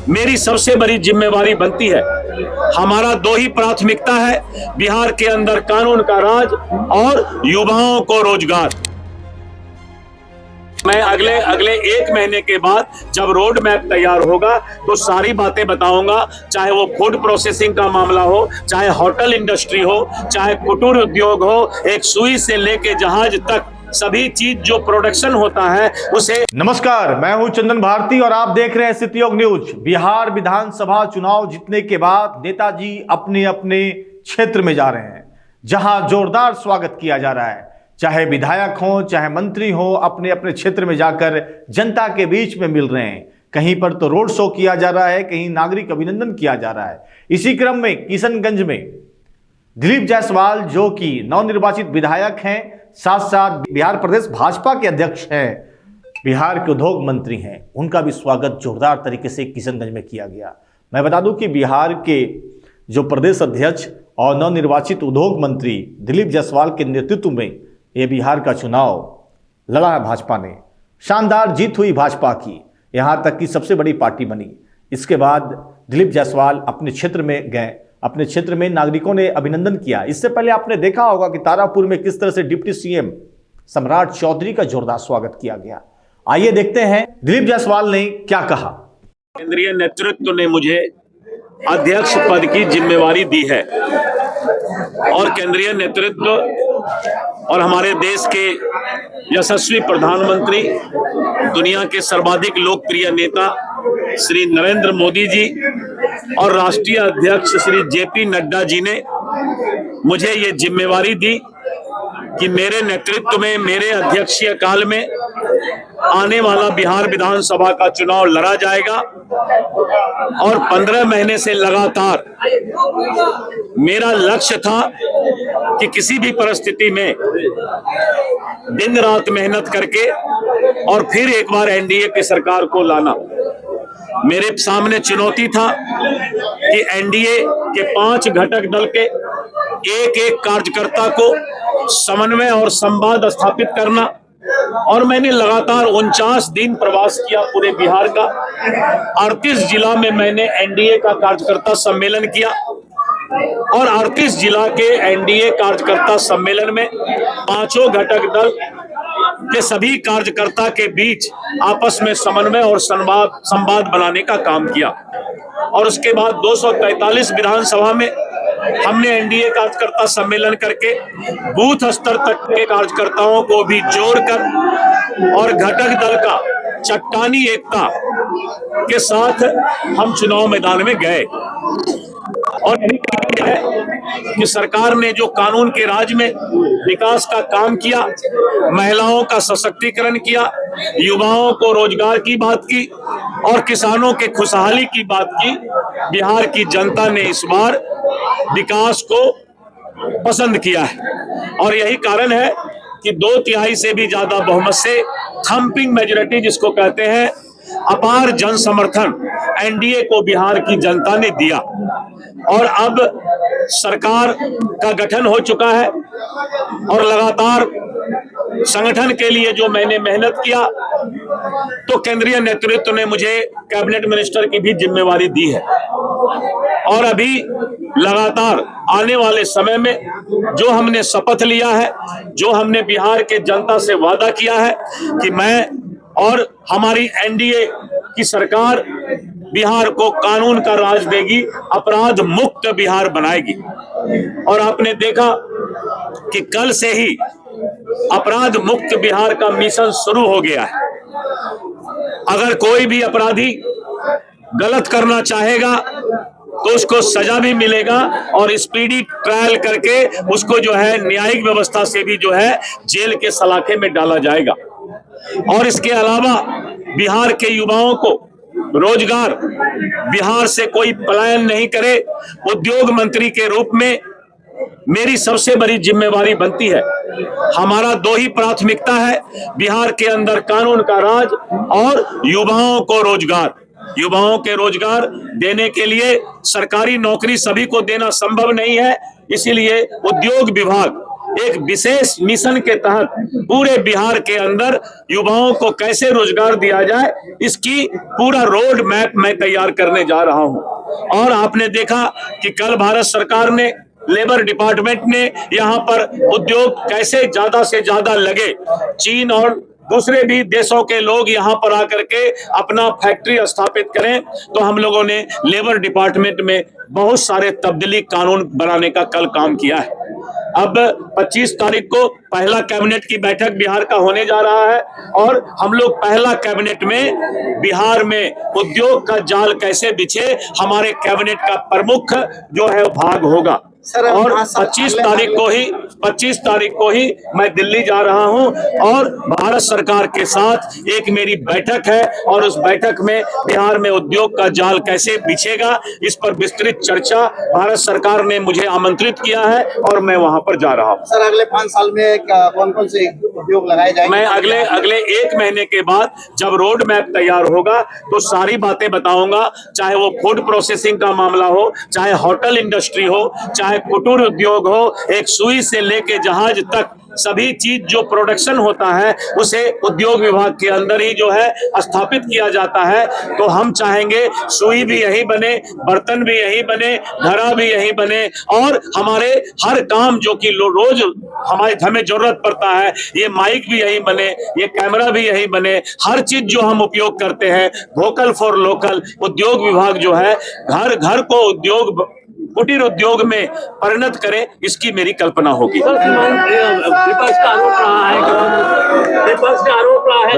मेरी सबसे बड़ी जिम्मेवारी बनती है। हमारा दो ही प्राथमिकता है, बिहार के अंदर कानून का राज और युवाओं को रोजगार। मैं अगले एक महीने के बाद जब रोड मैप तैयार होगा तो सारी बातें बताऊंगा, चाहे वो फूड प्रोसेसिंग का मामला हो, चाहे होटल इंडस्ट्री हो, चाहे कुटीर उद्योग हो, एक सुई से लेके जहाज तक सभी चीज जो प्रोडक्शन होता है उसे। नमस्कार, मैं हूं चंदन भारती और आप देख रहे हैं सिटी योग न्यूज। बिहार विधानसभा चुनाव जीतने के बाद नेताजी अपने अपने क्षेत्र में जा रहे हैं, जहां जोरदार स्वागत किया जा रहा है। चाहे विधायक हो, चाहे मंत्री हो, अपने अपने क्षेत्र में जाकर जनता के बीच में मिल रहे हैं। कहीं पर तो रोड शो किया जा रहा है, कहीं नागरिक अभिनंदन किया जा रहा है। इसी क्रम में किशनगंज में दिलीप जायसवाल, जो कि नवनिर्वाचित विधायक हैं, साथ साथ बिहार प्रदेश भाजपा के अध्यक्ष हैं, बिहार के उद्योग मंत्री हैं, उनका भी स्वागत जोरदार तरीके से किशनगंज में किया गया। मैं बता दूं कि बिहार के जो प्रदेश अध्यक्ष और नवनिर्वाचित उद्योग मंत्री दिलीप जायसवाल के नेतृत्व में ये बिहार का चुनाव लड़ा है भाजपा ने। शानदार जीत हुई भाजपा की, यहाँ तक कि सबसे बड़ी पार्टी बनी। इसके बाद दिलीप जायसवाल अपने क्षेत्र में गए, अपने क्षेत्र में नागरिकों ने अभिनंदन किया। इससे पहले आपने देखा होगा कि तारापुर में किस तरह से डिप्टी सीएम सम्राट चौधरी का जोरदार स्वागत किया गया। आइए देखते हैं दिलीप जायसवाल ने क्या कहा। केंद्रीय नेतृत्व ने मुझे अध्यक्ष पद की जिम्मेवारी दी है और केंद्रीय नेतृत्व और हमारे देश के यशस्वी प्रधानमंत्री, दुनिया के सर्वाधिक लोकप्रिय नेता श्री नरेंद्र मोदी जी और राष्ट्रीय अध्यक्ष श्री जेपी नड्डा जी ने मुझे ये जिम्मेवारी दी कि मेरे नेतृत्व में, मेरे अध्यक्षीय काल में आने वाला बिहार विधानसभा का चुनाव लड़ा जाएगा और 15 महीने से लगातार मेरा लक्ष्य था कि किसी भी परिस्थिति में दिन रात मेहनत करके और फिर एक बार एनडीए की सरकार को लाना। मेरे सामने चुनौती था कि एनडीए के 5 घटक दल के एक एक कार्यकर्ता को समन्वय और संवाद स्थापित करना, और मैंने लगातार 49 दिन प्रवास किया पूरे बिहार का। 38 जिला में मैंने एनडीए का कार्यकर्ता सम्मेलन किया और 38 जिला के एनडीए कार्यकर्ता सम्मेलन में 5 घटक दल के सभी कार्यकर्ता के बीच आपस में समन्वय और संवाद बनाने का काम किया। और उसके बाद 243 विधानसभा में हमने एनडीए कार्यकर्ता सम्मेलन करके बूथ स्तर तक के कार्यकर्ताओं को भी जोड़कर और घटक दल का चट्टानी एकता के साथ हम चुनाव मैदान में गए। और है कि सरकार ने जो कानून के राज में विकास का काम किया, महिलाओं का सशक्तिकरण किया, युवाओं को रोजगार की बात की और किसानों के खुशहाली की बात की, बिहार की जनता ने इस बार विकास को पसंद किया है। और यही कारण है कि 2/3 से भी ज्यादा बहुमत से, थम्पिंग मेजॉरिटी जिसको कहते हैं, अपार जन समर्थन एनडीए को बिहार की जनता ने दिया। और अब सरकार का गठन हो चुका है और लगातार संगठन के लिए जो मैंने मेहनत किया, तो केंद्रीय नेतृत्व ने मुझे कैबिनेट मिनिस्टर की भी जिम्मेवारी दी है। और अभी लगातार आने वाले समय में जो हमने शपथ लिया है, जो हमने बिहार के जनता से वादा किया है कि मैं और हमारी एनडीए की सरकार बिहार को कानून का राज देगी, अपराध मुक्त बिहार बनाएगी। और आपने देखा कि कल से ही अपराध मुक्त बिहार का मिशन शुरू हो गया है। अगर कोई भी अपराधी गलत करना चाहेगा तो उसको सजा भी मिलेगा और स्पीडी ट्रायल करके उसको जो है न्यायिक व्यवस्था से भी जो है जेल के सलाखे में डाला जाएगा। और इसके अलावा बिहार के युवाओं को रोजगार, बिहार से कोई पलायन नहीं करे, उद्योग मंत्री के रूप में मेरी सबसे बड़ी जिम्मेवारी बनती है। हमारा दो ही प्राथमिकता है, बिहार के अंदर कानून का राज और युवाओं को रोजगार। युवाओं के रोजगार देने के लिए सरकारी नौकरी सभी को देना संभव नहीं है, इसीलिए उद्योग विभाग एक विशेष मिशन के तहत पूरे बिहार के अंदर युवाओं को कैसे रोजगार दिया जाए, इसकी पूरा रोड मैप मैं तैयार करने जा रहा हूं। और आपने देखा कि कल भारत सरकार ने, लेबर डिपार्टमेंट ने यहाँ पर उद्योग कैसे ज्यादा से ज्यादा लगे, चीन और दूसरे भी देशों के लोग यहाँ पर आकर के अपना फैक्ट्री स्थापित करें, तो हम लोगों ने लेबर डिपार्टमेंट में बहुत सारे तब्दीली कानून बनाने का कल काम किया है। अब 25 तारीख को पहला कैबिनेट की बैठक बिहार का होने जा रहा है और हम लोग पहला कैबिनेट में बिहार में उद्योग का जाल कैसे बिछे, हमारे कैबिनेट का प्रमुख जो है भाग होगा। और 25 तारीख को ही मैं दिल्ली जा रहा हूं और भारत सरकार के साथ एक मेरी बैठक है और उस बैठक में बिहार में उद्योग का जाल कैसे बिछेगा, इस पर विस्तृत चर्चा भारत सरकार ने मुझे आमंत्रित किया है और मैं वहां पर जा रहा हूं। सर, अगले 5 साल में कौन कौन से उद्योग लगाए जाएंगे? मैं अगले 1 महीने के बाद जब रोड मैप तैयार होगा तो सारी बातें बताऊंगा, चाहे वो फूड प्रोसेसिंग का मामला हो, चाहे होटल इंडस्ट्री हो, चाहे कुटीर उद्योग हो, एक सुई से लेके जहाज तक सभी चीज जो प्रोडक्शन होता है उसे उद्योग विभाग के अंदर ही जो है स्थापित किया जाता है। तो हम चाहेंगे सुई भी यही बने, बर्तन भी यही बने, घड़ा भी यही बने और हमारे हर काम जो कि रोज हमें जरूरत पड़ता है, ये माइक भी यही बने, ये कैमरा भी यही बने, हर चीज जो हम उपयोग करते हैं, वोकल फॉर लोकल। उद्योग विभाग जो है घर घर को उद्योग, कुटीर उद्योग में परिणत करें, इसकी मेरी कल्पना होगी। विपक्ष का आरोप रहा है